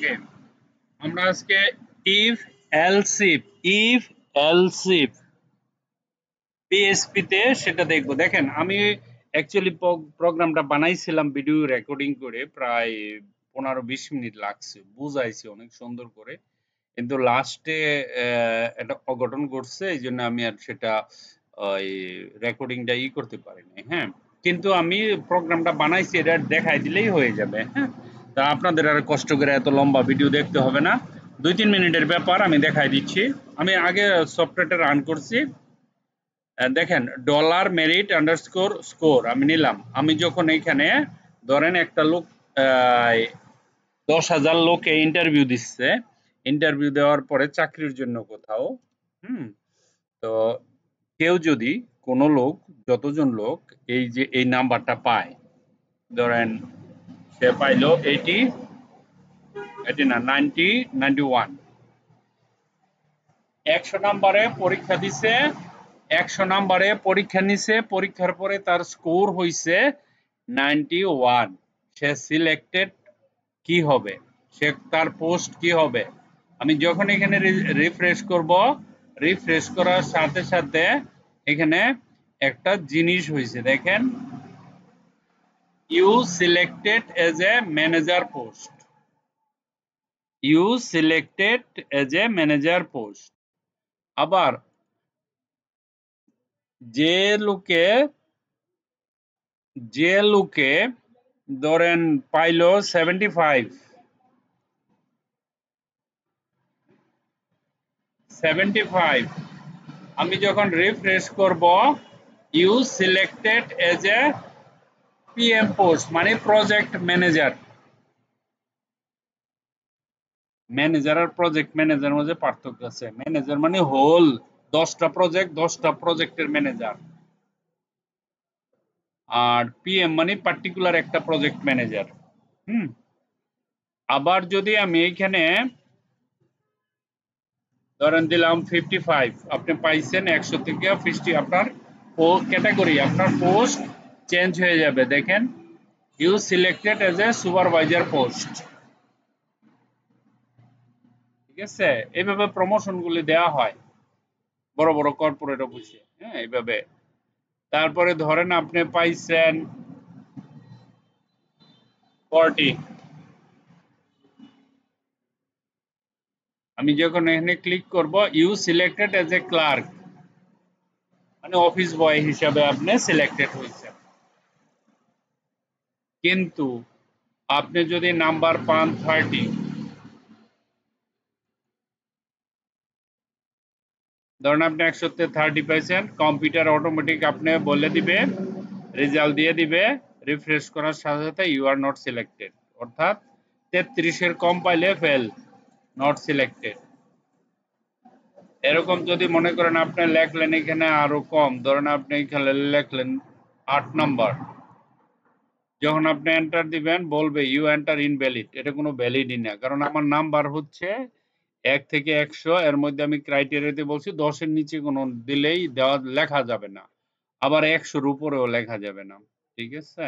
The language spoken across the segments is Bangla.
ওকে, আমরা আজকে ইফ এলস ইফ পিএসপি তে সেটা দেখবো। দেখেন আমি অ্যাকচুয়ালি প্রোগ্রামটা বানাইছিলাম ভিডিও রেকর্ডিং করে, প্রায় 15-20 মিনিট লাগছে, বুঝাইছি অনেক সুন্দর করে, কিন্তু লাস্টে একটা অঘটন ঘটছে, এই জন্য আমি আর সেটা ওই রেকর্ডিংটা করতে পারিনি। হ্যাঁ, কিন্তু আমি প্রোগ্রামটা বানাইছি, এটা দেখাই দিলেই হয়ে যাবে। হ্যাঁ, তা আপনাদের আর কষ্ট করে এত লম্বা ভিডিও দেখতে হবে না, 2-3 মিনিটের ব্যাপার, আমি দেখাই দিচ্ছি। আমি আগে সফটওয়্যারটা রান করছি। দেখেন ডলার মেরিট আন্ডারস্কোর স্কোর আমি নিলাম। আমি যখন এইখানে ধরেন একটা লোক 10,000 লোকে ইন্টারভিউ দিচ্ছে, ইন্টারভিউ দেওয়ার পরে চাকরির জন্য কোথাও, তো কেউ যদি কোনো লোক, যতজন লোক এই যে এই নাম্বারটা পায়, ধরেন সে পাইলো 80 না 90 91, 100 নাম্বারে পরীক্ষা দিছে, 100 নাম্বারে পরীক্ষা নিছে, পরীক্ষার পরে তার স্কোর হইছে 91, সে সিলেক্টেড কি হবে, সে তার পোস্ট কি হবে। আমি যখন এখানে রিফ্রেশ করব, রিফ্রেশ করার সাথে সাথে এখানে একটা জিনিস হয়েছে, দেখেন you selected as a manager post, you selected as a manager post. আবার যে লোকে ধরেন পাইলো 75, আমি যখন রিফ্রেশ করব, you selected as a PM post, মানে প্রজেক্ট ম্যানেজার। ম্যানেজার আর প্রজেক্ট ম্যানেজার মধ্যে পার্থক্য আছে। ম্যানেজার মানে হোল 10টা প্রজেক্ট, 10টা প্রজেক্টের ম্যানেজার, আর পিএম মানে পার্টিকুলার একটা প্রজেক্ট ম্যানেজার। আবার যদি আমি এইখানে ধরেন দিলাম 55, আপনি পাইছেন 100 থেকে 50, আপনার ক্যাটাগরি, আপনার পোস্ট চেঞ্জ হয়ে যাবে। দেখেন you selected as a supervisor post. ঠিক আছে, এইভাবে প্রমোশন গুলি দেওয়া হয় বড় বড় কর্পোরেট অফিসে। হ্যাঁ, এইভাবে। তারপরে ধরেন আপনি পাইছেন 40, আমি যখন এখানে ক্লিক করব, you selected as a clerk, মানে অফিস বয় হিসাবে আপনি সিলেক্টেড হয়েছেন। কিন্তু আপনি যদি নাম্বার পান 30, ধরেন আপনি 100-তে 30 পাইছেন, কম্পিউটার অটোমেটিক আপনি বলে দিবে, রেজাল্ট দিয়ে দিবে, রিফ্রেশ করার সাথে সাথে ইউ আর নট সিলেক্টেড, অর্থাৎ 33-এর কম পাইলে ফেল, নট সিলেক্টেড। এরকম যদি মনে করেন আপনি লেখলেন এখানে আরো কম, ধরেন আপনি এখানে লেখলেন 8 নাম্বার, যখন আপনি এন্টার দিবেন বলবে ইউ এন্টার ইনভ্যালিড, এটা কোনো ভ্যালিডই না, কারণ আমার নাম্বার হচ্ছে 1 থেকে 100, এর মধ্যে আমি ক্রাইটেরিয়াতে বলছি 10-এর নিচে কোনো দিলেই লেখা যাবে না, আবার 100-র উপরেও লেখা যাবে না। ঠিক আছে,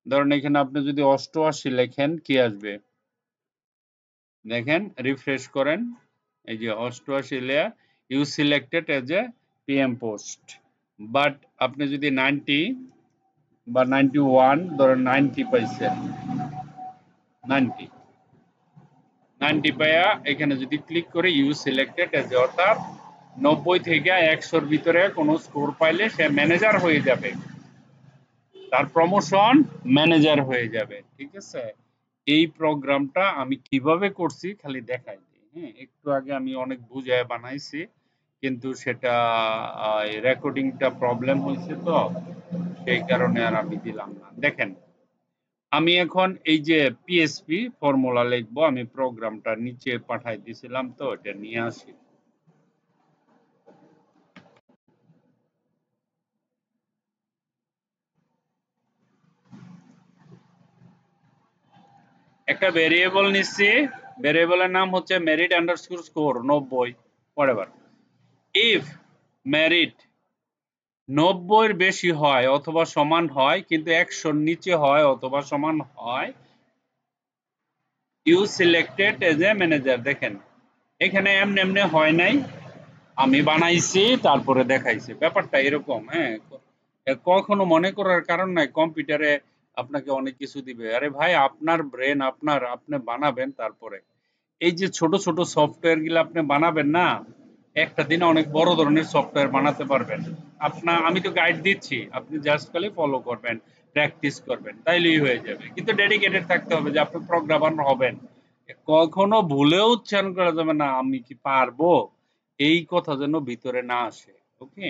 ধরেন এখানে আপনি যদি 88 লেখেন, কি আসবে দেখেন, রিফ্রেশ করেন, এই যে 88 layer, you selected as a PM post. But আপনি যদি 90 বা 91, ধরেন 90 পাইছেন, 90 পাইয়া এখানে যদি ক্লিক করে ইউ সিলেক্টেড এজ, অর্থাৎ 90 থেকে 100-র ভিতরে কোনো স্কোর পাইলে সে ম্যানেজার হয়ে যাবে, তার প্রমোশন ম্যানেজার হয়ে যাবে। ঠিক আছে, এই প্রোগ্রামটা আমি কিভাবে করছি খালি দেখাই দিই। হ্যাঁ, একটু আগে আমি অনেক বুঝায় বানাইছি, কিন্তু সেটা রেকর্ডিংটা প্রবলেম হয়েছে, তো সেই কারণে আর আমি দিলাম না। দেখেন আমি এখন এই যে পিএসপি ফর্মুলা লিখবো, আমি প্রোগ্রামটা নিচে পাঠাই দিয়েছিলাম, তো এটা নিয়ে আসি। একটা ভেরিয়েবল নিচ্ছি, ভেরিয়েবলের নাম হচ্ছে merit underscore score 90, whatever. If merit 90-এর বেশি হয় অথবা সমান হয়, কিন্তু 100-র নিচে হয় অথবা সমান হয়, you selected as a manager. দেখেন এখানে এমনি এমনি হয় নাই, আমি বানাইছি তারপরে দেখাইছি, ব্যাপারটা এরকম। হ্যাঁ, কখনো মনে করার কারণ নাই কম্পিউটারে আপনাকে অনেক কিছু দিবে। আরে ভাই, আপনার ব্রেন, আপনি বানাবেন তারপরে। এই যে ছোট ছোট সফটওয়্যার গুলো আপনি বানাবেন না, একটা দিনে অনেক বড় ধরনের সফটওয়্যার বানাতে পারবেন। আমি তো গাইড দিচ্ছি, আপনি জাস্ট খালি ফলো করবেন, প্র্যাকটিস করবেন, তাইলেই হয়ে যাবে। কিন্তু ডেডিকেটেড থাকতে হবে যে আপনি প্রোগ্রামার হবেন। কখনো ভুলেও উচ্চারণ করা যাবে না আমি কি পারবো, এই কথা যেন ভিতরে না আসে। ওকে,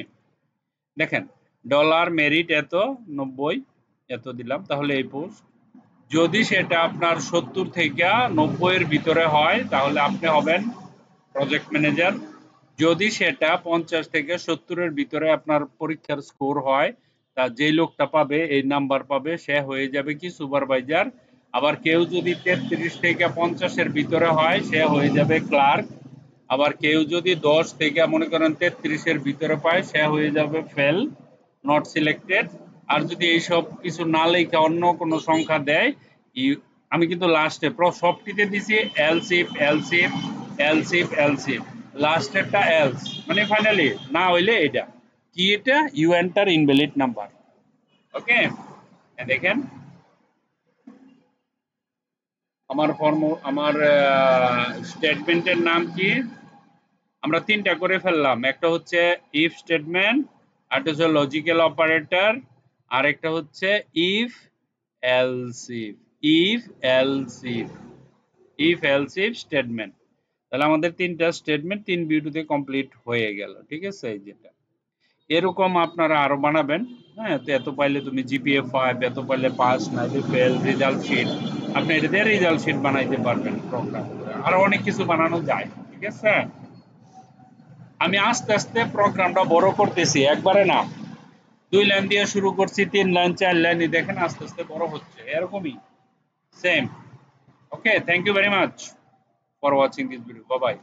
দেখেন ডলার মেরিট এত 90, এত দিলাম, তাহলে এই পোস্ট যদি সেটা আপনার 70 থেকে 90 এর ভিতরে হয় তাহলে আপনি হবেন প্রজেক্ট ম্যানেজার। যদি সেটা 50 থেকে 70 এর ভিতরে আপনার পরীক্ষার স্কোর হয়, তা যেই লোকটা পাবে, এই নাম্বার পাবে, সে হয়ে যাবে কি সুপারভাইজার। আবার কেউ যদি 33 থেকে 50 এর ভিতরে হয় সে হয়ে যাবে ক্লার্ক। আবার কেউ যদি 10 থেকে মনে করেন 33 এর ভিতরে পায় সে হয়ে যাবে ফেল, নট সিলেক্টেড। আর যদি এইসব কিছু না লেখা অন্য কোনো সংখ্যা দেয়, আমি কিন্তু লাস্টে সবটিতে দিছি এলসিফ এলসিফ এলসিফ এলসিফ, লাস্টেরটা এলস, মানে ফাইনালি না হইলে এটা কি, এটা you enter invalid number. Okay, দেখেন আমার স্টেটমেন্টের নাম কি, আমরা তিনটা করে ফেললাম। একটা হচ্ছে ইফ স্টেটমেন্ট, আরেকটা হচ্ছে লজিক্যাল অপারেটর, আর একটা হচ্ছে if else if. If else if, if else if statement. তাহলে আমাদের তিনটা স্টেটমেন্ট 3 বিউটিতে কমপ্লিট হয়ে গেল। ঠিক আছে, এই যেটা এরকম আপনারা আরো বানাবেন। হ্যাঁ, তো এত পাইলে তুমি জিপিএ 5, এত পাইলে পাস, নাইলে ফেল, রেজাল্ট শিট, আপনি এটা দিয়ে রেজাল্ট শিট বানাইতে পারবেন প্রোগ্রাম করে। আরো অনেক কিছু বানানো যায়। ঠিক আছে, আমি আস্তে আস্তে প্রোগ্রামটা বড় করতেছি, একবারে না। 2 লাইন দিয়ে শুরু করছি, 3 লাইন 4 লাইন, দেখেন আস্তে আস্তে বড় হচ্ছে, এরকমই same. Okay, thank you very much for watching this video. Bye by.